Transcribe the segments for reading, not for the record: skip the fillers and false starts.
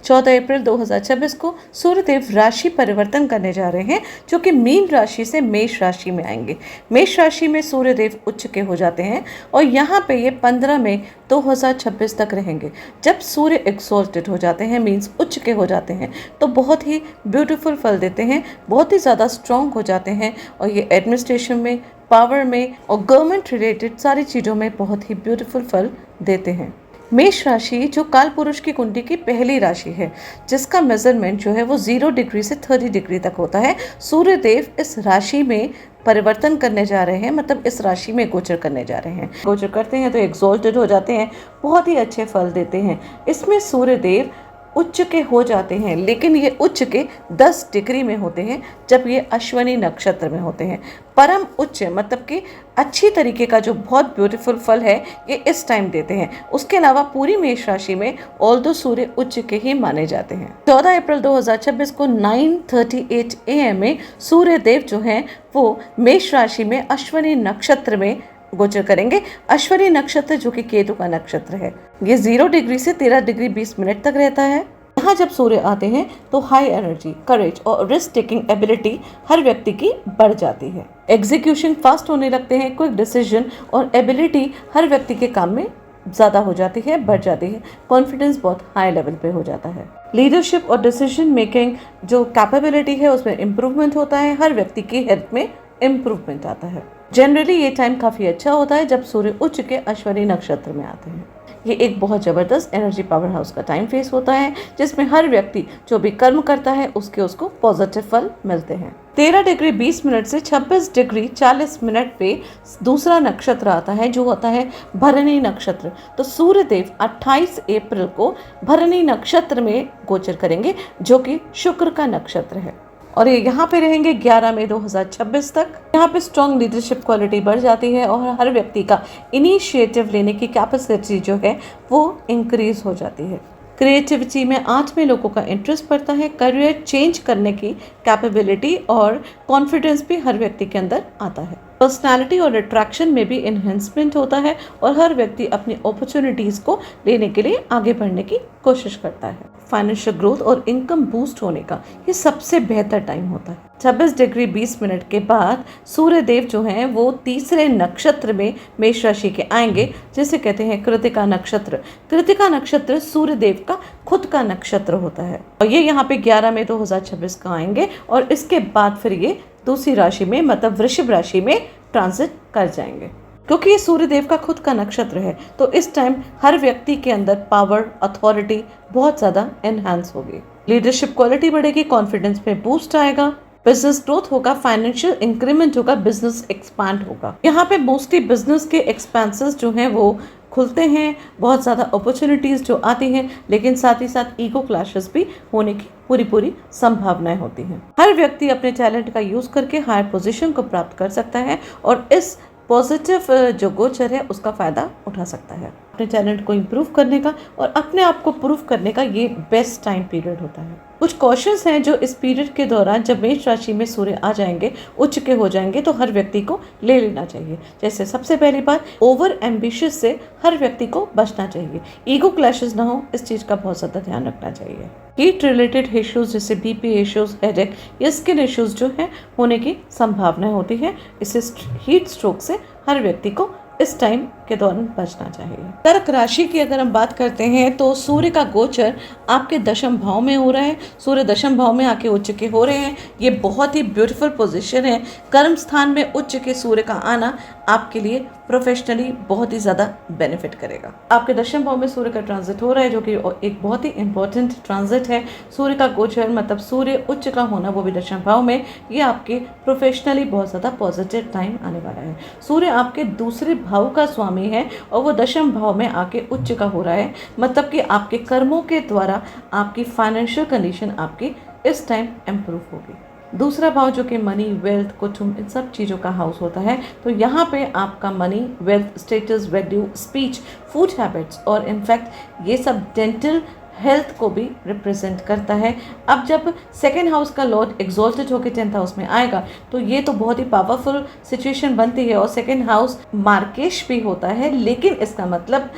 14 अप्रैल 2026 को सूर्यदेव राशि परिवर्तन करने जा रहे हैं, जो कि मीन राशि से मेष राशि में आएंगे। मेष राशि में सूर्यदेव उच्च के हो जाते हैं और यहाँ पे ये 15 मई 2026 तक रहेंगे। जब सूर्य एक्सॉल्टेड हो जाते हैं, मीन्स उच्च के हो जाते हैं, तो बहुत ही ब्यूटीफुल फल देते हैं, बहुत ही ज़्यादा स्ट्रॉन्ग हो जाते हैं और ये एडमिनिस्ट्रेशन में, पावर में और गवर्नमेंट रिलेटेड सारी चीज़ों में बहुत ही ब्यूटीफुल फल देते हैं। मेष राशि जो काल पुरुष की कुंडली की पहली राशि है, जिसका मेजरमेंट जो है वो 0 डिग्री से 30 डिग्री तक होता है। सूर्यदेव इस राशि में परिवर्तन करने जा रहे हैं, मतलब इस राशि में गोचर करने जा रहे हैं। गोचर करते हैं तो एक्सॉल्टेड हो जाते हैं, बहुत ही अच्छे फल देते हैं। इसमें सूर्यदेव उच्च के हो जाते हैं, लेकिन ये उच्च के 10 डिग्री में होते हैं जब ये अश्वनी नक्षत्र में होते हैं। परम उच्च मतलब कि अच्छी तरीके का जो बहुत ब्यूटीफुल फल है ये इस टाइम देते हैं। उसके अलावा पूरी मेष राशि में ऑल्दो सूर्य उच्च के ही माने जाते हैं। 14 अप्रैल 2026 को 9:38 AM में सूर्यदेव जो हैं वो मेष राशि में अश्वनी नक्षत्र में गोचर करेंगे। अश्वनी नक्षत्र जो कि केतु का नक्षत्र है, ये 0 डिग्री से 13 डिग्री 20 मिनट तक रहता है। यहाँ जब सूर्य आते हैं तो हाई एनर्जी, करेज और रिस्क टेकिंग एबिलिटी हर व्यक्ति की बढ़ जाती है। एग्जीक्यूशन फास्ट होने लगते हैं, क्विक डिसीजन और एबिलिटी हर व्यक्ति के काम में ज़्यादा हो जाती है, बढ़ जाती है। कॉन्फिडेंस बहुत हाई लेवल पे हो जाता है। लीडरशिप और डिसीजन मेकिंग जो कैपेबिलिटी है उसमें इम्प्रूवमेंट होता है। हर व्यक्ति की हेल्थ में इम्प्रूवमेंट आता है। जनरली ये टाइम काफ़ी अच्छा होता है जब सूर्य उच्च के अश्वनी नक्षत्र में आते हैं। ये एक बहुत ज़बरदस्त एनर्जी पावर हाउस का टाइम फेस होता है, जिसमें हर व्यक्ति जो भी कर्म करता है उसको पॉजिटिव फल मिलते हैं। 13 डिग्री 20 मिनट से 26 डिग्री 40 मिनट पे दूसरा नक्षत्र आता है जो होता है भरणी नक्षत्र। तो सूर्यदेव 28 अप्रैल को भरणी नक्षत्र में गोचर करेंगे, जो कि शुक्र का नक्षत्र है और ये यहाँ पे रहेंगे 11 मई 2026 तक। यहाँ पे स्ट्रॉन्ग लीडरशिप क्वालिटी बढ़ जाती है और हर व्यक्ति का इनिशिएटिव लेने की कैपेसिटी जो है वो इंक्रीज हो जाती है। क्रिएटिविटी में 8 में लोगों का इंटरेस्ट बढ़ता है। करियर चेंज करने की कैपेबिलिटी और कॉन्फिडेंस भी हर व्यक्ति के अंदर आता है। पर्सनालिटी और अट्रैक्शन में भी इन्हेंसमेंट होता है और हर व्यक्ति अपनी अपॉर्चुनिटीज़ को लेने के लिए आगे बढ़ने की कोशिश करता है। फाइनेंशियल ग्रोथ और इनकम बूस्ट होने का ये सबसे बेहतर टाइम होता है। 26 डिग्री 20 मिनट के बाद सूर्यदेव जो हैं वो तीसरे नक्षत्र में मेष राशि के आएंगे, जिसे कहते हैं कृतिका नक्षत्र। कृतिका नक्षत्र सूर्यदेव का खुद का नक्षत्र होता है और ये यहाँ पे 11 मई 2026 का आएंगे और इसके बाद फिर ये दूसरी राशि में मतलब वृषभ राशि में ट्रांजिट कर जाएंगे। क्योंकि ये सूर्यदेव का खुद का नक्षत्र है तो इस टाइम हर व्यक्ति के अंदर पावर, अथॉरिटी बहुत ज़्यादा एनहांस होगी। लीडरशिप क्वालिटी बढ़ेगी, कॉन्फिडेंस में बूस्ट आएगा, बिजनेस ग्रोथ होगा, फाइनेंशियल इंक्रीमेंट होगा, बिजनेस एक्सपांड होगा। यहाँ पे मोस्टली बिजनेस के एक्सपेंसेस जो हैं वो खुलते हैं, बहुत ज़्यादा अपॉर्चुनिटीज़ जो आती हैं, लेकिन साथ ही साथ ईगो क्लैशेस भी होने की पूरी संभावनाएं होती हैं। हर व्यक्ति अपने टैलेंट का यूज़ करके हायर पोजीशन को प्राप्त कर सकता है और इस पॉजिटिव जो गोचर है उसका फ़ायदा उठा सकता है। अपने टैलेंट को इम्प्रूव करने का और अपने आप को प्रूव करने का ये बेस्ट टाइम पीरियड होता है। कुछ कॉशंस हैं जो इस पीरियड के दौरान जब मेष राशि में सूर्य आ जाएंगे, उच्च के हो जाएंगे, तो हर व्यक्ति को ले लेना चाहिए। जैसे सबसे पहली बात, ओवर एम्बिशियस से हर व्यक्ति को बचना चाहिए। ईगो क्लैशेस ना हो, इस चीज़ का बहुत ज़्यादा ध्यान रखना चाहिए। हीट रिलेटेड इश्यूज जैसे बीपी इश्यूज, हेडेक या स्किन इश्यूज जो है होने की संभावना होती है। इससे हीट स्ट्रोक से हर व्यक्ति को इस टाइम के दौरान बचना चाहिए। कर्क राशि की अगर हम बात करते हैं तो सूर्य का गोचर आपके दशम भाव में हो रहा है। सूर्य दशम भाव में आके उच्च के हो रहे हैं। ये बहुत ही ब्यूटीफुल पोजीशन है। कर्म स्थान में उच्च के सूर्य का आना आपके लिए प्रोफेशनली बहुत ही ज़्यादा बेनिफिट करेगा। आपके दशम भाव में सूर्य का ट्रांजिट हो रहा है, जो कि एक बहुत ही इंपॉर्टेंट ट्रांजिट है। सूर्य का गोचर मतलब सूर्य उच्च का होना, वो भी दशम भाव में, ये आपके प्रोफेशनली बहुत ज़्यादा पॉजिटिव टाइम आने वाला है। सूर्य आपके दूसरे भाव का स्वामी है और वो दशम भाव में आके उच्च का हो रहा है, मतलब कि आपके कर्मों के द्वारा आपकी फाइनेंशियल कंडीशन आपकी इस टाइम इम्प्रूव होगी। दूसरा भाव जो कि मनी, वेल्थ, कुटुंब, इन सब चीज़ों का हाउस होता है, तो यहाँ पे आपका money, wealth, status, value, speech, food habits और इनफैक्ट ये सब डेंटल हेल्थ को भी रिप्रेजेंट करता है। अब जब सेकेंड हाउस का लॉर्ड एग्जॉल्टेड होकर 10th हाउस में आएगा तो ये तो बहुत ही पावरफुल सिचुएशन बनती है, और सेकेंड हाउस मार्केश भी होता है, लेकिन इसका मतलब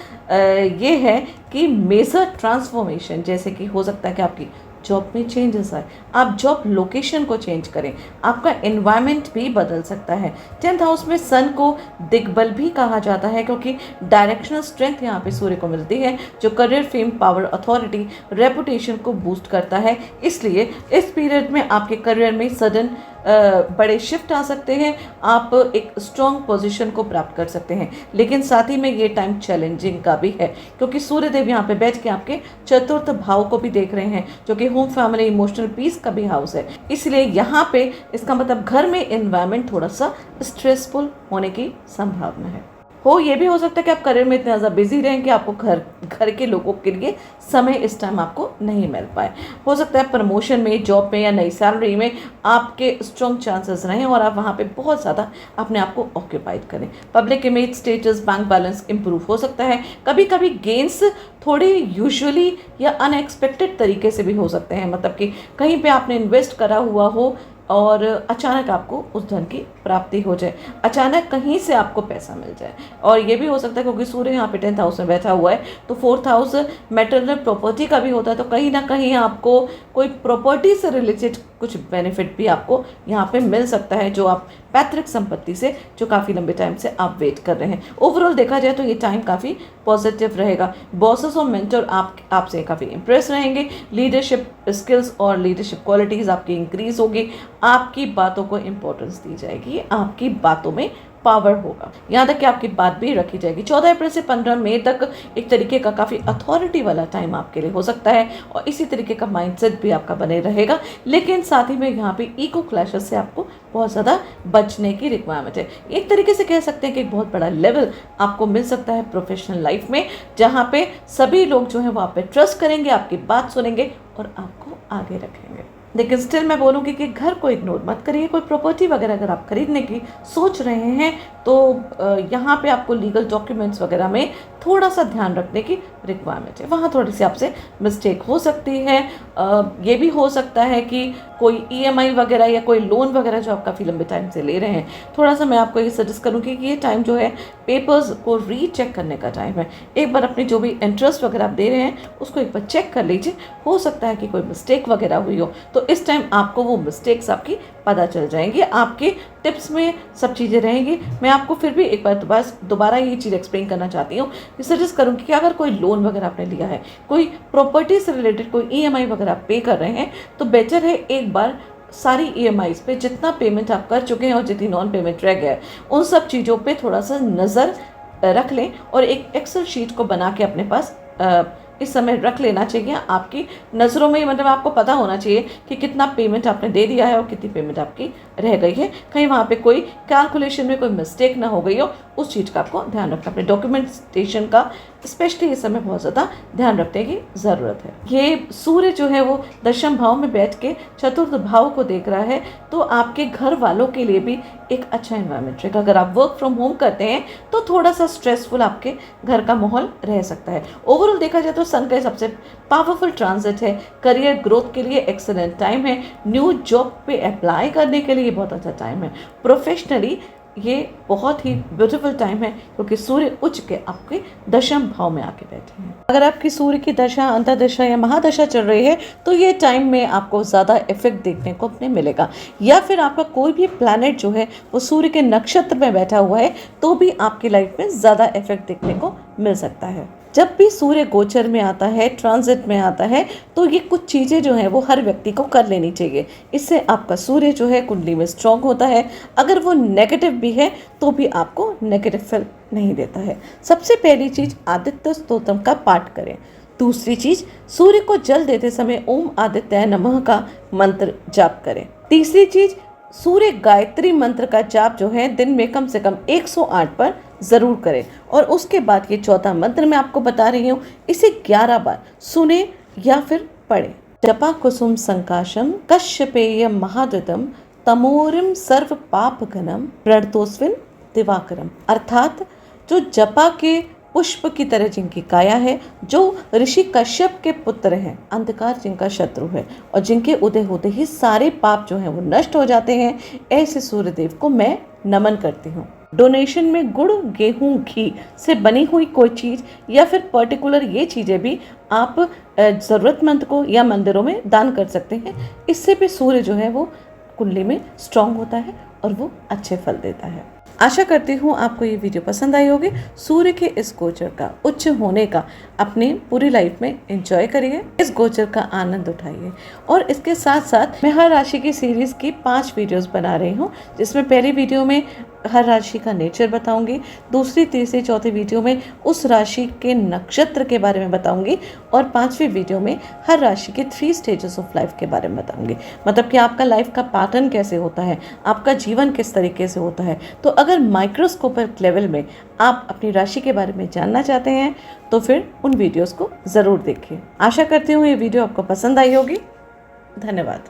ये है कि मेजर ट्रांसफॉर्मेशन, जैसे कि हो सकता है कि आपकी जॉब में चेंजेस आए, आप जॉब लोकेशन को चेंज करें, आपका एनवायरनमेंट भी बदल सकता है। 10th हाउस में सन को दिग्बल भी कहा जाता है, क्योंकि डायरेक्शनल स्ट्रेंथ यहाँ पे सूर्य को मिलती है, जो career, fame, power, authority, reputation को बूस्ट करता है। इसलिए इस पीरियड में आपके करियर में सडन बड़े शिफ्ट आ सकते हैं, आप एक स्ट्रॉन्ग पोजीशन को प्राप्त कर सकते हैं। लेकिन साथ ही में ये टाइम चैलेंजिंग का भी है, क्योंकि सूर्यदेव यहाँ पे बैठ के आपके चतुर्थ भाव को भी देख रहे हैं, जो कि होम, फैमिली, इमोशनल पीस का भी हाउस है। इसलिए यहाँ पे इसका मतलब घर में एनवायरनमेंट थोड़ा सा स्ट्रेसफुल होने की संभावना है। ये भी हो सकता है कि आप करियर में इतने ज़्यादा बिजी रहें कि आपको घर के लोगों के लिए समय इस टाइम आपको नहीं मिल पाए। हो सकता है प्रमोशन में, जॉब में या नई सैलरी में आपके स्ट्रॉन्ग चांसेस रहें और आप वहाँ पे बहुत ज़्यादा अपने आप को ऑक्यूपाइड करें। Public image, status, bank balance improve हो सकता है। कभी कभी गेंस थोड़े यूजुअली या अनएक्सपेक्टेड तरीके से भी हो सकते हैं, मतलब कि कहीं पे आपने इन्वेस्ट करा हुआ हो और अचानक आपको उस धन की प्राप्ति हो जाए, अचानक कहीं से आपको पैसा मिल जाए। और ये भी हो सकता है क्योंकि सूर्य यहाँ पे 10th हाउस में बैठा हुआ है, तो 4th हाउस मैटरनल प्रॉपर्टी का भी होता है, तो कहीं ना कहीं आपको कोई प्रॉपर्टी से रिलेटेड कुछ बेनिफिट भी आपको यहाँ पे मिल सकता है, जो आप पैतृक संपत्ति से जो काफ़ी लंबे टाइम से आप वेट कर रहे हैं। ओवरऑल देखा जाए तो ये टाइम काफ़ी पॉजिटिव रहेगा। बॉसेस और मेंटर आपसे काफ़ी इंप्रेस रहेंगे। लीडरशिप स्किल्स और लीडरशिप क्वालिटीज़ आपकी इंक्रीज होगी। आपकी बातों को इम्पोर्टेंस दी जाएगी, आपकी बातों में पावर होगा, यहाँ तक कि आपकी बात भी रखी जाएगी। 14 अप्रैल से 15 मई तक एक तरीके का काफ़ी अथॉरिटी वाला टाइम आपके लिए हो सकता है, और इसी तरीके का माइंडसेट भी आपका बने रहेगा। लेकिन साथ ही में यहाँ पे ईगो क्लैशेस से आपको बहुत ज़्यादा बचने की रिक्वायरमेंट है। एक तरीके से कह सकते हैं कि एक बहुत बड़ा लेवल आपको मिल सकता है प्रोफेशनल लाइफ में, जहाँ पे सभी लोग जो हैं वो आप पे ट्रस्ट करेंगे, आपकी बात सुनेंगे और आपको आगे रखेंगे। लेकिन स्टिल मैं बोलूँगी कि घर को इग्नोर मत करिए। कोई प्रॉपर्टी वगैरह अगर आप खरीदने की सोच रहे हैं तो यहाँ पे आपको लीगल डॉक्यूमेंट्स वगैरह में थोड़ा सा ध्यान रखने की रिक्वायरमेंट है, वहाँ थोड़ी सी आपसे मिस्टेक हो सकती है। ये भी हो सकता है कि कोई EMI वगैरह या कोई लोन वगैरह जो आप काफ़ी लंबे टाइम से ले रहे हैं, थोड़ा सा मैं आपको ये सजेस्ट करूँगी कि ये टाइम जो है पेपर्स को रीचेक करने का टाइम है। एक बार अपनी जो भी इंटरेस्ट वगैरह आप दे रहे हैं उसको एक बार चेक कर लीजिए, हो सकता है कि कोई मिस्टेक वगैरह हुई हो, तो इस टाइम आपको वो मिस्टेक्स आपकी पता चल जाएंगी, आपके टिप्स में सब चीज़ें रहेंगी। मैं आपको फिर भी एक बार दोबारा ये चीज़ एक्सप्लेन करना चाहती हूँ, सजेस्ट करूँगी कि अगर कोई लोन वगैरह आपने लिया है, कोई प्रॉपर्टी से रिलेटेड कोई EMI वगैरह आप पे कर रहे हैं, तो बेटर है एक बार सारी EMIs पे जितना पेमेंट आप कर चुके हैं और जितनी नॉन पेमेंट रह गया है उन सब चीज़ों पे थोड़ा सा नज़र रख लें, और एक एक्सेल शीट को बना के अपने पास इस समय रख लेना चाहिए। आपकी नज़रों में मतलब आपको पता होना चाहिए कि कितना पेमेंट आपने दे दिया है और कितनी पेमेंट आपकी रह गई है, कहीं वहाँ पे कोई कैलकुलेशन में कोई मिस्टेक ना हो गई हो, उस चीज़ का आपको ध्यान रखना। अपने डॉक्यूमेंटेशन का स्पेशली इस समय बहुत ज़्यादा ध्यान रखने की ज़रूरत है। ये सूर्य जो है वो दशम भाव में बैठ के चतुर्थ भाव को देख रहा है, तो आपके घर वालों के लिए भी एक अच्छा एनवायरनमेंट रहेगा। अगर आप वर्क फ्रॉम होम करते हैं तो थोड़ा सा स्ट्रेसफुल आपके घर का माहौल रह सकता है। ओवरऑल देखा जाए तो सन का सबसे पावरफुल ट्रांजिट है, करियर ग्रोथ के लिए एक्सेलेंट टाइम है, न्यू जॉब पे अप्लाई करने के लिए बहुत अच्छा टाइम है, प्रोफेशनली ये बहुत ही ब्यूटीफुल टाइम है क्योंकि सूर्य उच्च के आपके दशम भाव में आके बैठे हैं। अगर आपकी सूर्य की दशा, अंतर्दशा या महादशा चल रही है तो ये टाइम में आपको ज़्यादा इफेक्ट देखने को अपने मिलेगा, या फिर आपका कोई भी प्लैनेट जो है वो सूर्य के नक्षत्र में बैठा हुआ है तो भी आपकी लाइफ में ज़्यादा इफेक्ट देखने को मिल सकता है। जब भी सूर्य गोचर में आता है, ट्रांजिट में आता है, तो ये कुछ चीज़ें जो हैं वो हर व्यक्ति को कर लेनी चाहिए। इससे आपका सूर्य जो है कुंडली में स्ट्रॉन्ग होता है। अगर वो नेगेटिव भी है तो भी आपको नेगेटिव फल नहीं देता है। सबसे पहली चीज़, आदित्य स्तोत्रम का पाठ करें। दूसरी चीज़, सूर्य को जल देते समय ओम आदित्य नमः का मंत्र जाप करें। तीसरी चीज़, सूर्य गायत्री मंत्र का जाप जो है दिन में कम से कम 108 पर ज़रूर करें। और उसके बाद ये चौथा मंत्र मैं आपको बता रही हूँ, इसे 11 बार सुने या फिर पढ़ें। जपा कुसुम संकाशम कश्यपेय महाद्युतम तमोरिम सर्व पाप घनम प्रणतोस्विन दिवाकरम। अर्थात जो जपा के पुष्प की तरह जिनकी काया है, जो ऋषि कश्यप के पुत्र हैं, अंधकार जिनका शत्रु है और जिनके उदय होते ही सारे पाप जो हैं वो नष्ट हो जाते हैं, ऐसे सूर्यदेव को मैं नमन करती हूँ। डोनेशन में गुड़, गेहूं, घी से बनी हुई कोई चीज़ या फिर पर्टिकुलर ये चीज़ें भी आप ज़रूरतमंद को या मंदिरों में दान कर सकते हैं। इससे भी सूर्य जो है वो कुंडली में स्ट्रांग होता है और वो अच्छे फल देता है। आशा करती हूँ आपको ये वीडियो पसंद आई होगी। सूर्य के इस गोचर का उच्च होने का अपनी पूरी लाइफ में एंजॉय करिए, इस गोचर का आनंद उठाइए। और इसके साथ साथ मैं हर राशि की सीरीज़ की 5 वीडियोस बना रही हूँ, जिसमें पहली वीडियो में हर राशि का नेचर बताऊंगी, दूसरी, तीसरी, चौथी वीडियो में उस राशि के नक्षत्र के बारे में बताऊंगी और 5वीं वीडियो में हर राशि के 3 स्टेजेस ऑफ लाइफ के बारे में बताऊंगी। मतलब कि आपका लाइफ का पैटर्न कैसे होता है, आपका जीवन किस तरीके से होता है। तो अगर माइक्रोस्कोपिक लेवल में आप अपनी राशि के बारे में जानना चाहते हैं तो फिर उन वीडियोस को ज़रूर देखिए। आशा करती हूँ ये वीडियो आपको पसंद आई होगी। धन्यवाद।